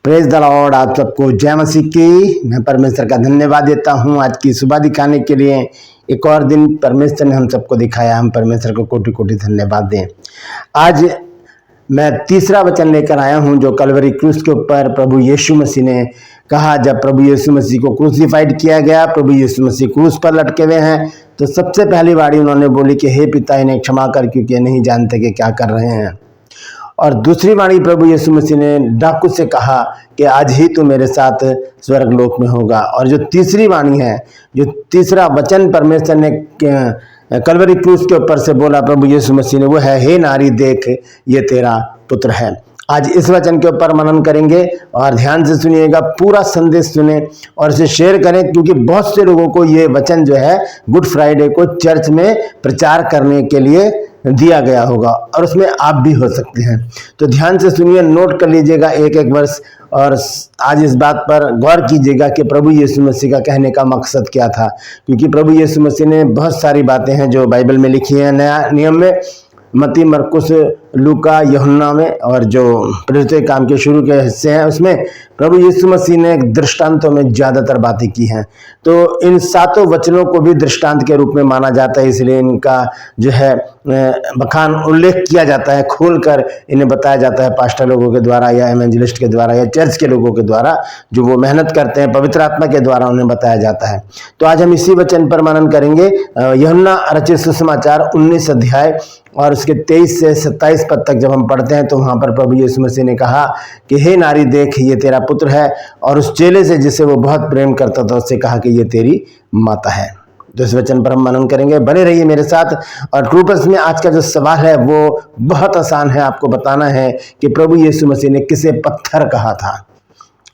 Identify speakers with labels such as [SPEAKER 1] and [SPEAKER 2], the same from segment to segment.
[SPEAKER 1] Praise the Lord. आप सबको जय मसीह की। मैं परमेश्वर का धन्यवाद देता हूँ आज की सुबह दिखाने के लिए। एक और दिन परमेश्वर ने हम सबको दिखाया, हम परमेश्वर को कोटि कोटि धन्यवाद दें। आज मैं तीसरा वचन लेकर आया हूँ जो कलवरी क्रूस के ऊपर प्रभु यीशु मसीह ने कहा। जब प्रभु यीशु मसीह को क्रूसिफाइड किया गया, प्रभु यीशु मसीह क्रूस पर लटके हुए हैं, तो सबसे पहली वाणी उन्होंने बोली कि हे पिता, इन्हें क्षमा कर, क्योंकि नहीं जानते कि क्या कर रहे हैं। और दूसरी वाणी प्रभु यीशु मसीह ने डाकू से कहा कि आज ही तो मेरे साथ स्वर्ग लोक में होगा। और जो तीसरी वाणी है, जो तीसरा वचन परमेश्वर ने कलवरी क्रूस के ऊपर से बोला प्रभु यीशु मसीह ने, वो है हे नारी देख, ये तेरा पुत्र है। आज इस वचन के ऊपर मनन करेंगे और ध्यान से सुनिएगा, पूरा संदेश सुने और इसे शेयर करें, क्योंकि बहुत से लोगों को ये वचन जो है गुड फ्राइडे को चर्च में प्रचार करने के लिए दिया गया होगा और उसमें आप भी हो सकते हैं। तो ध्यान से सुनिए, नोट कर लीजिएगा एक एक वर्ष, और आज इस बात पर गौर कीजिएगा कि प्रभु यीशु मसीह का कहने का मकसद क्या था। क्योंकि प्रभु यीशु मसीह ने बहुत सारी बातें हैं जो बाइबल में लिखी हैं, नया नियम में, मत्ती, मरकुस, लूका, यूहन्ना में, और जो प्रेरितों के काम के शुरू के हिस्से हैं उसमें प्रभु यीशु मसीह ने दृष्टांतों में ज़्यादातर बातें की हैं। तो इन सातों वचनों को भी दृष्टांत के रूप में माना जाता है, इसलिए इनका जो है बखान उल्लेख किया जाता है, खोलकर इन्हें बताया जाता है पास्टर लोगों के द्वारा या एवेंजलिस्ट के द्वारा या चर्च के लोगों के द्वारा, जो वो मेहनत करते हैं, पवित्र आत्मा के द्वारा उन्हें बताया जाता है। तो आज हम इसी वचन पर मनन करेंगे। यूहन्ना रचित सुसमाचार 19 अध्याय और उसके 23 से 27 पद तक जब हम पढ़ते हैं तो वहाँ पर प्रभु यीशु मसीह ने कहा कि हे नारी देख, ये तेरा पुत्र है। और उस चेले से जिसे वो बहुत प्रेम करता था उससे कहा कि ये तेरी माता है। तो इस वचन पर हम मनन करेंगे, बने रहिए मेरे साथ। और ट्रूपर्स में आज का जो सवाल है वो बहुत आसान है। आपको बताना है कि प्रभु यीशु मसीह ने किसे पत्थर कहा था,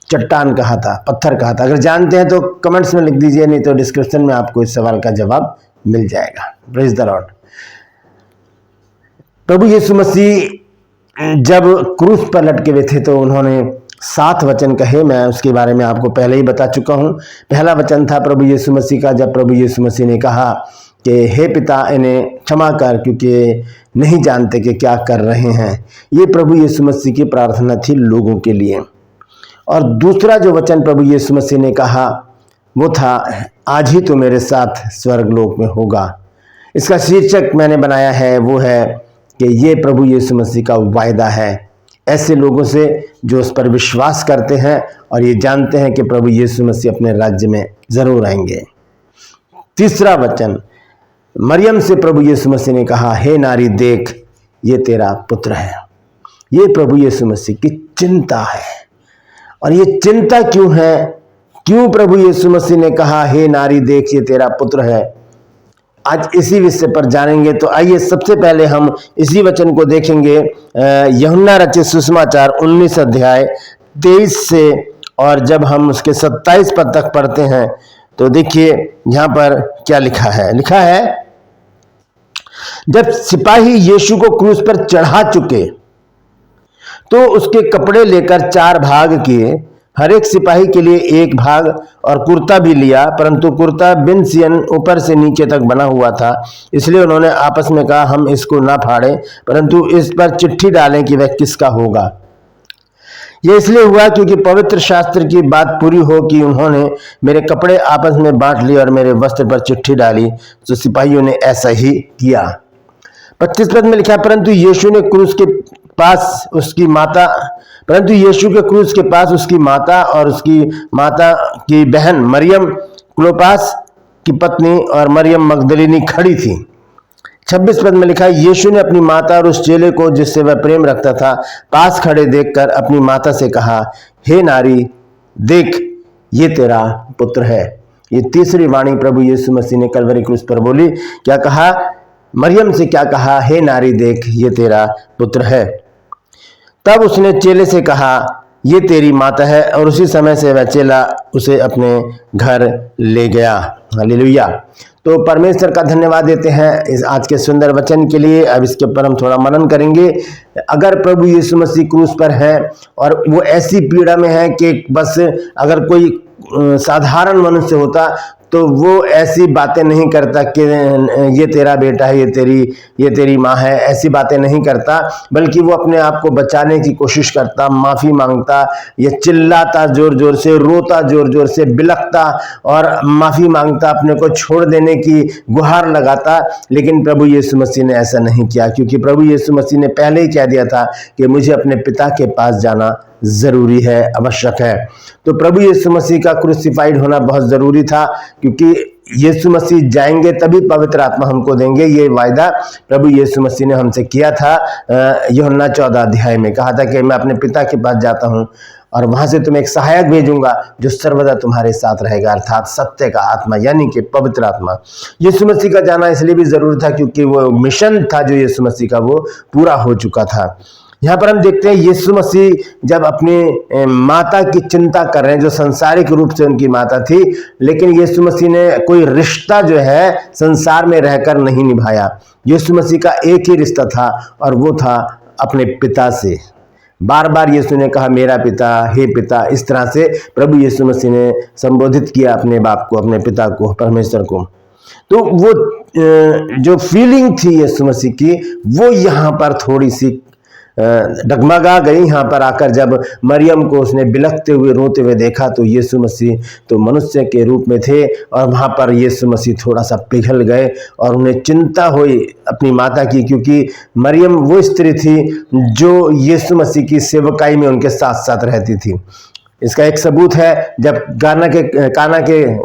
[SPEAKER 1] चट्टान कहा था, पत्थर कहा था। अगर जानते हैं तो कमेंट्स में लिख दीजिए, नहीं तो डिस्क्रिप्शन में आपको इस सवाल का जवाब मिल जाएगा। Praise the lord. प्रभु यीशु मसीह जब क्रूस पर लटके हुए थे तो उन्होंने 7 वचन कहे। मैं उसके बारे में आपको पहले ही बता चुका हूँ। पहला वचन था प्रभु यीशु मसीह का, जब प्रभु यीशु मसीह ने कहा कि हे पिता, इन्हें क्षमा कर, क्योंकि नहीं जानते कि क्या कर रहे हैं। ये प्रभु यीशु मसीह की प्रार्थना थी लोगों के लिए। और दूसरा जो वचन प्रभु यीशु मसीह ने कहा वो था, आज ही तो मेरे साथ स्वर्ग लोक में होगा। इसका शीर्षक मैंने बनाया है, वो है कि ये प्रभु यीशु मसीह का वायदा है ऐसे लोगों से जो उस पर विश्वास करते हैं और ये जानते हैं कि प्रभु यीशु मसीह अपने राज्य में जरूर आएंगे। तीसरा वचन, मरियम से प्रभु यीशु मसीह ने कहा, हे नारी देख, ये तेरा पुत्र है। ये प्रभु यीशु मसीह की चिंता है। और ये चिंता क्यों है, क्यों प्रभु यीशु मसीह ने कहा हे नारी देख, ये तेरा पुत्र है, आज इसी विषय पर जानेंगे। तो आइए सबसे पहले हम इसी वचन को देखेंगे। यूहन्ना रचित सुसमाचार 19 अध्याय 23 से, और जब हम उसके 27 पद तक पढ़ते हैं तो देखिए यहाँ पर क्या लिखा है। लिखा है, जब सिपाही यीशु को क्रूस पर चढ़ा चुके तो उसके कपड़े लेकर 4 भाग किए, हर एक सिपाही के लिए 1 भाग, और कुर्ता भी लिया, परंतु कुर्ता बिन सियन ऊपर से नीचे तक बना हुआ था। इसलिए उन्होंने आपस में कहा, हम इसको ना फाड़ें, परंतु इस पर चिट्ठी डालें कि वह किसका होगा। यह इसलिए हुआ क्योंकि पवित्र शास्त्र की बात पूरी हो कि उन्होंने मेरे कपड़े आपस में बांट लिए और मेरे वस्त्र पर चिट्ठी डाली। तो सिपाहियों ने ऐसा ही किया। 25 पद में लिखा, परंतु यीशु के क्रूस के पास उसकी माता और उसकी माता की बहन मरियम क्लोपास की पत्नी और मरियम मगदलिनी खड़ी थी। 26 पद में लिखा, यीशु ने अपनी माता और उस चेले को जिससे वह प्रेम रखता था पास खड़े देखकर अपनी माता से कहा, हे नारी देख, ये तेरा पुत्र है। ये तीसरी वाणी प्रभु यीशु मसीह ने कलवरी क्रूस पर बोली। क्या कहा? मरियम से क्या कहा? हे नारी देख, ये तेरा पुत्र है। तब उसने चेले से कहा, ये तेरी माता है, और उसी समय से वह चेला उसे अपने घर ले गया। हालेलुया। तो परमेश्वर का धन्यवाद देते हैं इस आज के सुंदर वचन के लिए। अब इसके ऊपर हम थोड़ा मनन करेंगे। अगर प्रभु यीशु मसीह क्रूस पर है और वो ऐसी पीड़ा में है कि बस अगर कोई साधारण मनुष्य होता तो वो ऐसी बातें नहीं करता कि ये तेरा बेटा है, ये तेरी माँ है, ऐसी बातें नहीं करता, बल्कि वो अपने आप को बचाने की कोशिश करता, माफ़ी मांगता, ये चिल्लाता जोर जोर से, रोता जोर जोर से, बिलखता और माफ़ी मांगता, अपने को छोड़ देने की गुहार लगाता। लेकिन प्रभु यीशु मसीह ने ऐसा नहीं किया, क्योंकि प्रभु यीशु मसीह ने पहले ही कह दिया था कि मुझे अपने पिता के पास जाना ज़रूरी है, आवश्यक है। तो प्रभु यीशु मसीह का क्रूसिफाइड होना बहुत ज़रूरी था, क्योंकि यीशु मसीह जाएंगे तभी पवित्र आत्मा हमको देंगे। ये वायदा प्रभु यीशु मसीह ने हमसे किया था। यूहन्ना 14 अध्याय में कहा था कि मैं अपने पिता के पास जाता हूँ और वहां से तुम्हें एक सहायक भेजूंगा जो सर्वदा तुम्हारे साथ रहेगा, अर्थात सत्य का आत्मा, यानी कि पवित्र आत्मा। यीशु मसीह का जाना इसलिए भी जरूरी था क्योंकि वो मिशन था जो यीशु मसीह का, वो पूरा हो चुका था। यहाँ पर हम देखते हैं यीशु मसीह जब अपनी माता की चिंता कर रहे हैं, जो संसारिक रूप से उनकी माता थी, लेकिन यीशु मसीह ने कोई रिश्ता जो है संसार में रहकर नहीं निभाया। यीशु मसीह का एक ही रिश्ता था और वो था अपने पिता से। बार बार यीशु ने कहा मेरा पिता, हे पिता, इस तरह से प्रभु यीशु मसीह ने संबोधित किया अपने बाप को, अपने पिता को, परमेश्वर को। तो वो जो फीलिंग थी यीशु मसीह की, वो यहाँ पर थोड़ी सी डगमगा गई। यहाँ पर आकर जब मरियम को उसने बिलखते हुए, रोते हुए देखा, तो यीशु मसीह तो मनुष्य के रूप में थे और वहाँ पर यीशु मसीह थोड़ा सा पिघल गए और उन्हें चिंता हुई अपनी माता की, क्योंकि मरियम वो स्त्री थी जो यीशु मसीह की सेवकाई में उनके साथ साथ रहती थी। इसका एक सबूत है, जब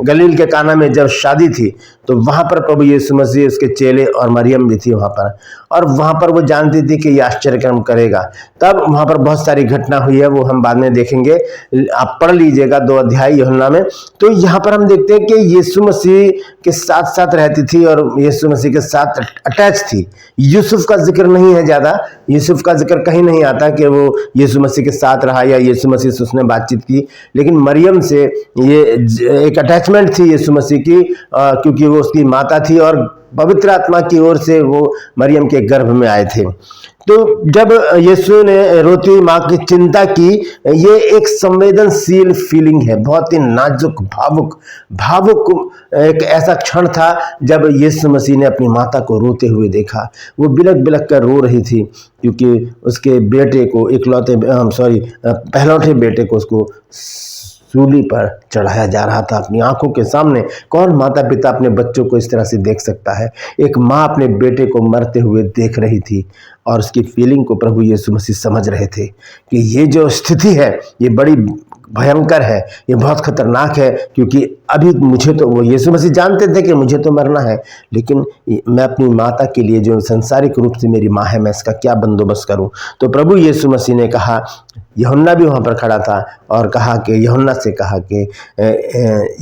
[SPEAKER 1] गलील के काना में जब शादी थी, तो वहाँ पर प्रभु यीशु मसीह, उसके चेले और मरियम भी थी वहाँ पर, और वहाँ पर वो जानती थी कि ये आश्चर्यक्रम करेगा। तब वहाँ पर बहुत सारी घटना हुई है, वो हम बाद में देखेंगे, आप पढ़ लीजिएगा 2 अध्याय यूहन्ना में। तो यहाँ पर हम देखते हैं कि यीशु मसीह के साथ साथ रहती थी और यीशु मसीह के साथ अटैच थी। यूसुफ का जिक्र नहीं है ज़्यादा, यूसुफ का जिक्र कहीं नहीं आता कि वो यीशु मसीह के साथ रहा या यीशु मसीह से उसने बातचीत की, लेकिन मरियम से ये एक अटैचमेंट थी यीशु मसीह की, क्योंकि वो उसकी माता थी और पवित्र आत्मा की ओर से वो मरियम के गर्भ में आए थे। तो जब यीशु ने रोती माँ की चिंता की, ये एक संवेदनशील फीलिंग है, बहुत ही नाजुक, भावुक एक ऐसा क्षण था जब यीशु मसीह ने अपनी माता को रोते हुए देखा। वो बिलख बिलख कर रो रही थी, क्योंकि उसके बेटे को, पहलौठे बेटे को उसको सूली पर चढ़ाया जा रहा था अपनी आंखों के सामने। कौन माता पिता अपने बच्चों को इस तरह से देख सकता है? एक माँ अपने बेटे को मरते हुए देख रही थी और उसकी फीलिंग को प्रभु यीशु मसीह समझ रहे थे कि ये जो स्थिति है ये बड़ी भयंकर है, ये बहुत खतरनाक है, क्योंकि अभी मुझे तो, वो यीशु मसीह जानते थे कि मुझे तो मरना है, लेकिन मैं अपनी माता के लिए जो संसारिक रूप से मेरी माँ है, मैं इसका क्या बंदोबस्त करूं? तो प्रभु यीशु मसीह ने कहा, यूहन्ना भी वहाँ पर खड़ा था और कहा कि यूहन्ना से कहा कि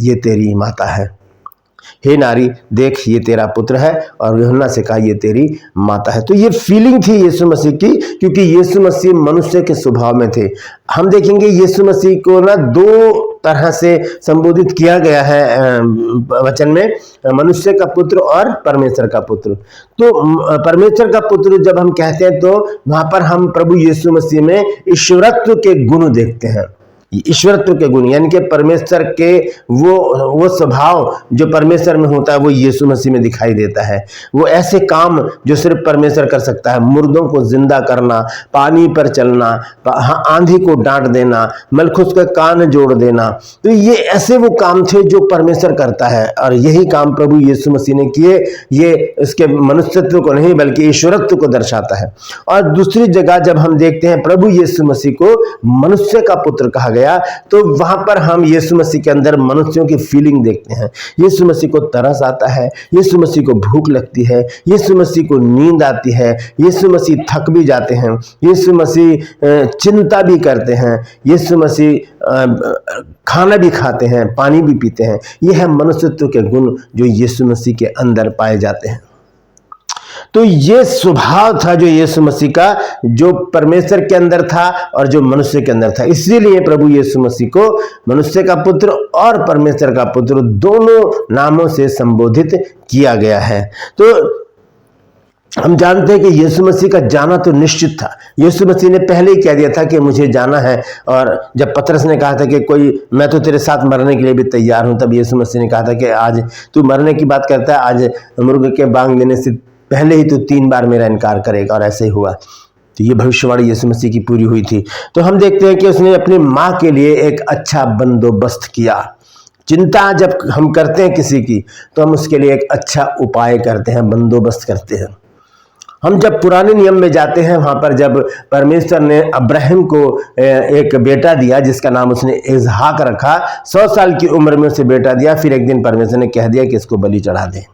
[SPEAKER 1] ये तेरी माता है, हे नारी देख ये तेरा पुत्र है, और यूहन्ना से कहा ये तेरी माता है। तो ये फीलिंग थी यीशु मसीह की, क्योंकि यीशु मसीह मनुष्य के स्वभाव में थे। हम देखेंगे यीशु मसीह को ना 2 तरह से संबोधित किया गया है वचन में, मनुष्य का पुत्र और परमेश्वर का पुत्र। तो परमेश्वर का पुत्र जब हम कहते हैं तो वहां पर हम प्रभु यीशु मसीह में ईश्वरत्व के गुण देखते हैं, ईश्वरत्व के गुण, यानी कि परमेश्वर के वो स्वभाव जो परमेश्वर में होता है वो यीशु मसीह में दिखाई देता है। वो ऐसे काम जो सिर्फ परमेश्वर कर सकता है, मुर्दों को जिंदा करना, पानी पर चलना, आंधी को डांट देना, मलखुस के कान जोड़ देना, तो ये ऐसे वो काम थे जो परमेश्वर करता है, और यही काम प्रभु यीशु मसीह ने किए। ये उसके मनुष्यत्व को नहीं बल्कि ईश्वरत्व को दर्शाता है। और दूसरी जगह जब हम देखते हैं प्रभु यीशु मसीह को मनुष्य का पुत्र कहा गया, तो वहां पर हम यीशु मसीह के अंदर मनुष्यों की फीलिंग देखते हैं। यीशु मसीह को तरस आता है, यीशु मसीह को भूख लगती है, यीशु मसीह को नींद आती है, यीशु मसीह थक भी जाते हैं, यीशु मसीह चिंता भी करते हैं, यीशु मसीह खाना भी खाते हैं, पानी भी पीते हैं। यह है मनुष्यत्व के गुण जो यीशु मसीह के अंदर पाए जाते हैं। तो ये स्वभाव था जो यीशु मसीह का, जो परमेश्वर के अंदर था और जो मनुष्य के अंदर था। इसीलिए प्रभु यीशु मसीह को मनुष्य का पुत्र और परमेश्वर का पुत्र दोनों नामों से संबोधित किया गया है। तो हम जानते हैं कि यीशु मसीह का जाना तो निश्चित था। यीशु मसीह ने पहले ही कह दिया था कि मुझे जाना है। और जब पतरस ने कहा था कि कोई मैं तो तेरे साथ मरने के लिए भी तैयार हूं, तब यीशु मसीह ने कहा था कि आज तू मरने की बात करता है, आज मुर्ग के बांग देने से पहले ही तू 3 बार मेरा इनकार करेगा। और ऐसे ही हुआ। तो ये भविष्यवाणी यीशु मसीह की पूरी हुई थी। तो हम देखते हैं कि उसने अपनी माँ के लिए एक अच्छा बंदोबस्त किया। चिंता जब हम करते हैं किसी की, तो हम उसके लिए एक अच्छा उपाय करते हैं, बंदोबस्त करते हैं। हम जब पुराने नियम में जाते हैं, वहां पर जब परमेश्वर ने अब्राहम को एक बेटा दिया जिसका नाम उसने इसहाक रखा, 100 साल की उम्र में उसे बेटा दिया। फिर एक दिन परमेश्वर ने कह दिया कि इसको बलि चढ़ा दे।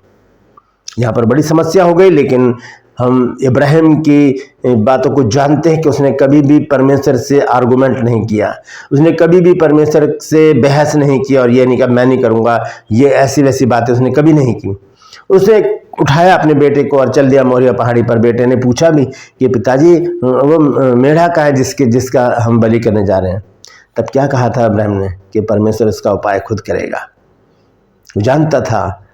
[SPEAKER 1] यहाँ पर बड़ी समस्या हो गई, लेकिन हम इब्राहिम की बातों को जानते हैं कि उसने कभी भी परमेश्वर से आर्गुमेंट नहीं किया, उसने कभी भी परमेश्वर से बहस नहीं किया और ये नहीं कहा मैं नहीं करूँगा, ये ऐसी वैसी बातें उसने कभी नहीं की। उसने उठाया अपने बेटे को और चल दिया मोरिया पहाड़ी पर। बेटे ने पूछा भी कि पिताजी वो मेढ़ा कहाँ है जिसका हम बलि करने जा रहे हैं? तब क्या कहा था अब्राहम ने कि परमेश्वर इसका उपाय खुद करेगा। वो जानता था।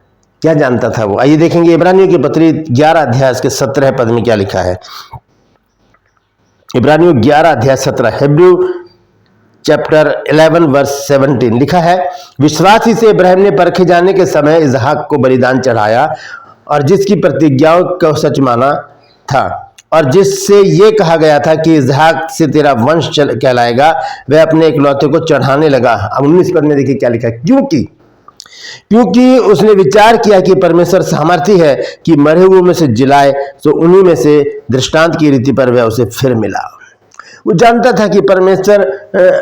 [SPEAKER 1] क्या जानता था वो? आइए देखेंगे इब्रानियों की पत्री 11 अध्याय के 17 पद में क्या लिखा है। इब्रानियों 11 अध्याय 17, हिब्रू चैप्टर 11 वर्स 17 लिखा है, विश्वास ही से इब्राहिम ने परखे जाने के समय इसहाक को बलिदान चढ़ाया और जिसकी प्रतिज्ञाओं को सच माना था और जिससे ये कहा गया था कि इसहाक से तेरा वंश कहलाएगा, वह अपने इकलौते को चढ़ाने लगा। अब 19 पद में देखिए क्या लिखा है, क्योंकि उसने विचार किया कि परमेश्वर सामर्थी है कि मरे हुए में से जिलाए, तो उन्हीं में से दृष्टांत की रीति पर वह उसे फिर मिला। वो जानता था कि परमेश्वर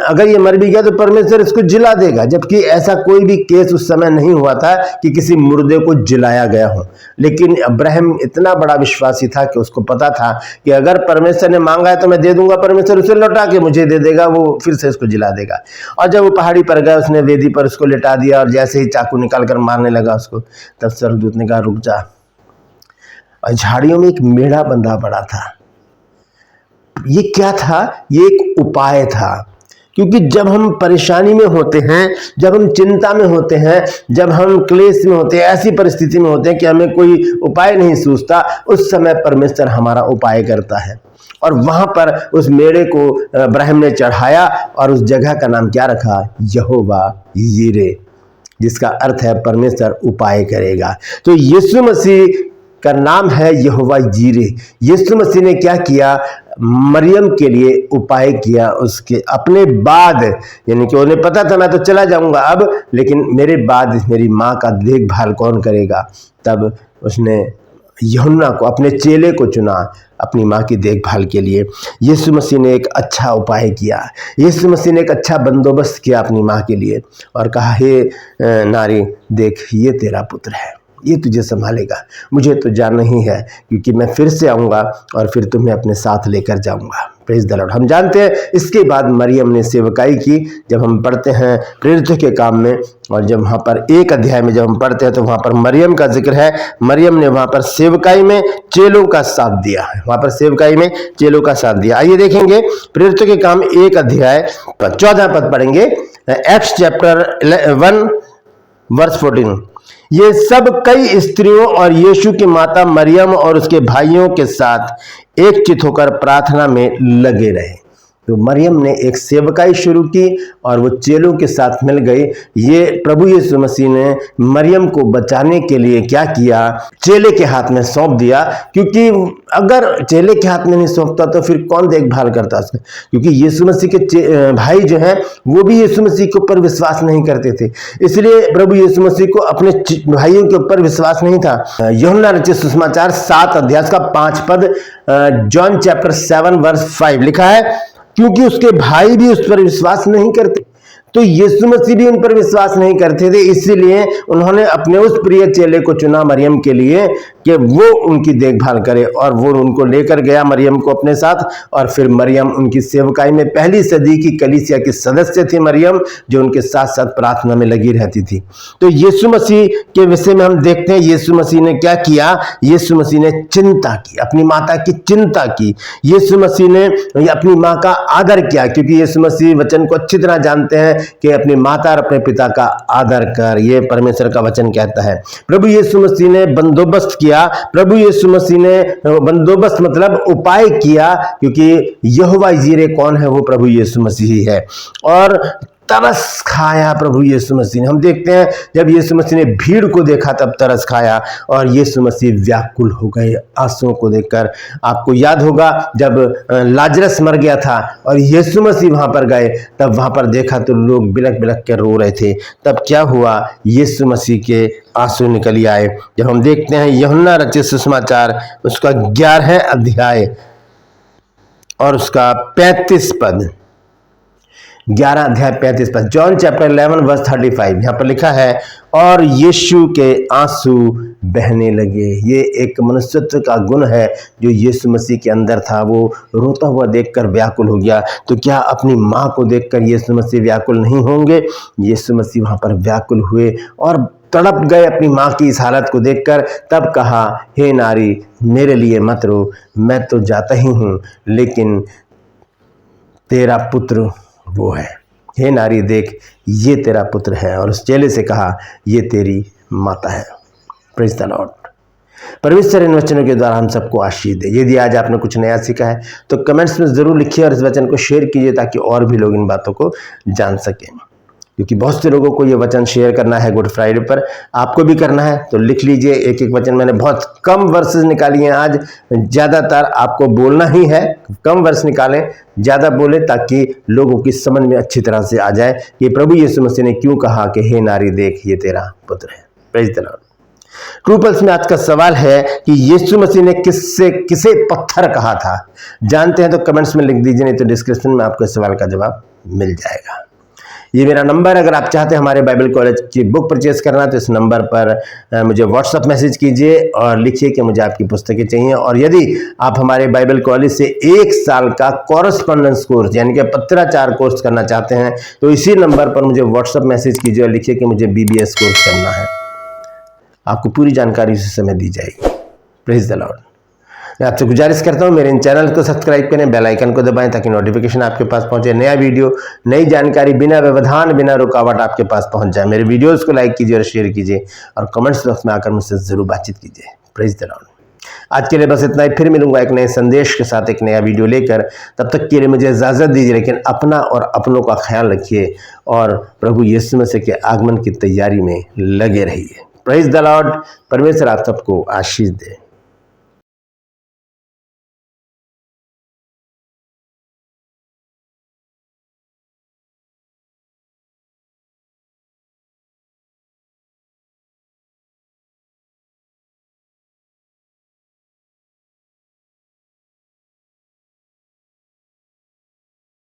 [SPEAKER 1] अगर ये मर भी गया तो परमेश्वर इसको जिला देगा, जबकि ऐसा कोई भी केस उस समय नहीं हुआ था कि किसी मुर्दे को जिलाया गया हो। लेकिन अब्राहम इतना बड़ा विश्वासी था कि उसको पता था कि अगर परमेश्वर ने मांगा है तो मैं दे दूंगा, परमेश्वर उसे लौटा के मुझे दे देगा, वो फिर से इसको जिला देगा। और जब वो पहाड़ी पर गया, उसने वेदी पर उसको लिटा दिया और जैसे ही चाकू निकाल कर मारने लगा उसको, तब स्वर्गदूत ने कहा रुक जा। और झाड़ियों में एक मेढ़ा बंधा पड़ा था। ये क्या था? ये एक उपाय था। क्योंकि जब हम परेशानी में होते हैं, जब हम चिंता में होते हैं, जब हम क्लेश में होते हैं, ऐसी परिस्थिति में होते हैं कि हमें कोई उपाय नहीं सूझता, उस समय परमेश्वर हमारा उपाय करता है। और वहां पर उस मेढ़े को इब्राहिम ने चढ़ाया और उस जगह का नाम क्या रखा? यहोवा यीरे, जिसका अर्थ है परमेश्वर उपाय करेगा। तो यीशु मसीह का नाम है यहोवा यीरे। यीशु मसीह ने क्या किया? मरियम के लिए उपाय किया। उसके अपने बाद, यानी कि उन्हें पता था मैं तो चला जाऊंगा अब, लेकिन मेरे बाद मेरी माँ का देखभाल कौन करेगा? तब उसने यूहन्ना को, अपने चेले को चुना अपनी माँ की देखभाल के लिए। यीशु मसीह ने एक अच्छा उपाय किया। यीशु मसीह ने एक अच्छा बंदोबस्त किया अपनी माँ के लिए और कहा, हे नारी देख, ये तेरा पुत्र है, ये तुझे संभालेगा। मुझे तो जाना ही है, क्योंकि मैं फिर से आऊँगा और फिर तुम्हें अपने साथ लेकर जाऊँगा। Praise the Lord. हम जानते हैं इसके बाद मरियम ने सेवकाई की। जब हम पढ़ते हैं प्रेरितों के काम में, और जब वहाँ पर 1 अध्याय में जब हम पढ़ते हैं तो वहाँ पर मरियम का जिक्र है। मरियम ने वहाँ पर सेवकाई में चेलों का साथ दिया है, वहाँ पर सेवकाई में चेलों का साथ दिया। आइए देखेंगे प्रेरितों के काम 1 अध्याय 14 पद पढ़ेंगे, एक्ट्स चैप्टर 1 वर्स 14। ये सब कई स्त्रियों और यीशु की माता मरियम और उसके भाइयों के साथ एकचित होकर प्रार्थना में लगे रहे। तो मरियम ने एक सेवकाई शुरू की और वो चेलों के साथ मिल गई। ये प्रभु यीशु मसीह ने मरियम को बचाने के लिए क्या किया? चेले के हाथ में सौंप दिया। क्योंकि अगर चेले के हाथ में नहीं सौंपता तो फिर कौन देखभाल करता उसका? क्योंकि यीशु मसीह के भाई जो हैं वो भी यीशु मसीह के ऊपर विश्वास नहीं करते थे, इसलिए प्रभु यीशु मसीह को अपने भाइयों के ऊपर विश्वास नहीं था। यूहन्ना रचित सुसमाचार 7 अध्याय का 5 पद, जॉन चैप्टर 7 वर्स 5 लिखा है, क्योंकि उसके भाई भी उस पर विश्वास नहीं करते, तो यीशु मसीह भी उन पर विश्वास नहीं करते थे। इसीलिए उन्होंने अपने उस प्रिय चेले को चुना मरियम के लिए कि वो उनकी देखभाल करे, और वो उनको लेकर गया मरियम को अपने साथ। और फिर मरियम उनकी सेवकाई में पहली सदी की कलीसिया की सदस्य थी मरियम, जो उनके साथ साथ प्रार्थना में लगी रहती थी। तो यीशु मसीह के विषय में हम देखते हैं यीशु मसीह ने क्या किया। यीशु मसीह ने चिंता की, अपनी माता की चिंता की। यीशु मसीह ने अपनी माँ का आदर किया, क्योंकि यीशु मसीह वचन को अच्छी तरह जानते हैं कि अपनी माता और अपने पिता का आदर कर, ये परमेश्वर का वचन कहता है। प्रभु यीशु मसीह ने बंदोबस्त किया, प्रभु यीशु मसीह ने बंदोबस्त मतलब उपाय किया, क्योंकि यहोवा जीरे कौन है? वो प्रभु यीशु मसीह ही है। और तरस खाया प्रभु यीशु मसीह ने। हम देखते हैं जब यीशु मसीह ने भीड़ को देखा तब तरस खाया, और यीशु मसीह व्याकुल हो गए आंसुओं को देखकर। आपको याद होगा जब लाजरस मर गया था और यीशु मसीह वहां पर गए, तब वहां पर देखा तो लोग बिलक बिलक के रो रहे थे। तब क्या हुआ? यीशु मसीह के आंसू निकल आए। जब हम देखते हैं यूहन्ना रचित सुसमाचार उसका 11 अध्याय और उसका 35 पद, 11 अध्याय 35 पद, जॉन चैप्टर 11 वर्स 35, यहाँ पर लिखा है, और यीशु के आंसू बहने लगे। ये एक मनुष्यत्व का गुण है जो यीशु मसीह के अंदर था। वो रोता हुआ देखकर व्याकुल हो गया। तो क्या अपनी माँ को देखकर यीशु मसीह व्याकुल नहीं होंगे? यीशु मसीह वहाँ पर व्याकुल हुए और तड़प गए अपनी माँ की इस हालत को देखकर। तब कहा, हे नारी, मेरे लिए मत रो, मैं तो जाता ही हूँ, लेकिन तेरा पुत्र वो है। हे नारी, देख, ये तेरा पुत्र है। और उस चेले से कहा, ये तेरी माता है। Praise the Lord. परमेश्वर इन वचनों के द्वारा हम सबको आशीष दे। यदि आज आपने कुछ नया सीखा है तो कमेंट्स में ज़रूर लिखिए और इस वचन को शेयर कीजिए, ताकि और भी लोग इन बातों को जान सकें। क्योंकि बहुत से लोगों को ये वचन शेयर करना है गुड फ्राइडे पर, आपको भी करना है, तो लिख लीजिए एक एक वचन। मैंने बहुत कम वर्सेस निकाली हैं आज, ज़्यादातर आपको बोलना ही है। कम वर्ष निकालें, ज़्यादा बोले, ताकि लोगों की समझ में अच्छी तरह से आ जाए कि प्रभु यीशु मसीह ने क्यों कहा कि हे नारी, देख, ये तेरा पुत्र है। Praise the Lord. True pulse में आज का सवाल है कि यीशु मसीह ने किसे पत्थर कहा था? जानते हैं तो कमेंट्स में लिख दीजिए, नहीं तो डिस्क्रिप्शन में आपको इस सवाल का जवाब मिल जाएगा। ये मेरा नंबर, अगर आप चाहते हैं हमारे बाइबल कॉलेज की बुक परचेज करना तो इस नंबर पर मुझे व्हाट्सअप मैसेज कीजिए और लिखिए कि मुझे आपकी पुस्तकें चाहिए। और यदि आप हमारे बाइबल कॉलेज से 1 साल का कॉरेस्पॉन्डेंस कोर्स यानी कि पत्राचार कोर्स करना चाहते हैं तो इसी नंबर पर मुझे व्हाट्सअप मैसेज कीजिए और लिखिए कि मुझे BBS कोर्स करना है। आपको पूरी जानकारी उसी समय दी जाएगी। Praise the Lord. मैं आपसे गुजारिश करता हूँ मेरे इन चैनल को सब्सक्राइब करें, बेल आइकन को दबाएं, ताकि नोटिफिकेशन आपके पास पहुंचे। नया वीडियो, नई जानकारी बिना व्यवधान, बिना रुकावट आपके पास पहुंच जाए। मेरे वीडियोस को लाइक कीजिए और शेयर कीजिए और कमेंट्स बॉक्स में आकर मुझसे जरूर बातचीत कीजिए। Praise the Lord. आज के लिए बस इतना ही। फिर मिलूंगा एक नए संदेश के साथ, एक नया वीडियो लेकर। तब तक के लिए मुझे इजाज़त दीजिए, लेकिन अपना और अपनों का ख्याल रखिए और प्रभु यीशु मसीह के आगमन की तैयारी में लगे रहिए। Praise the Lord. परमेश्वर आप सबको आशीष दे।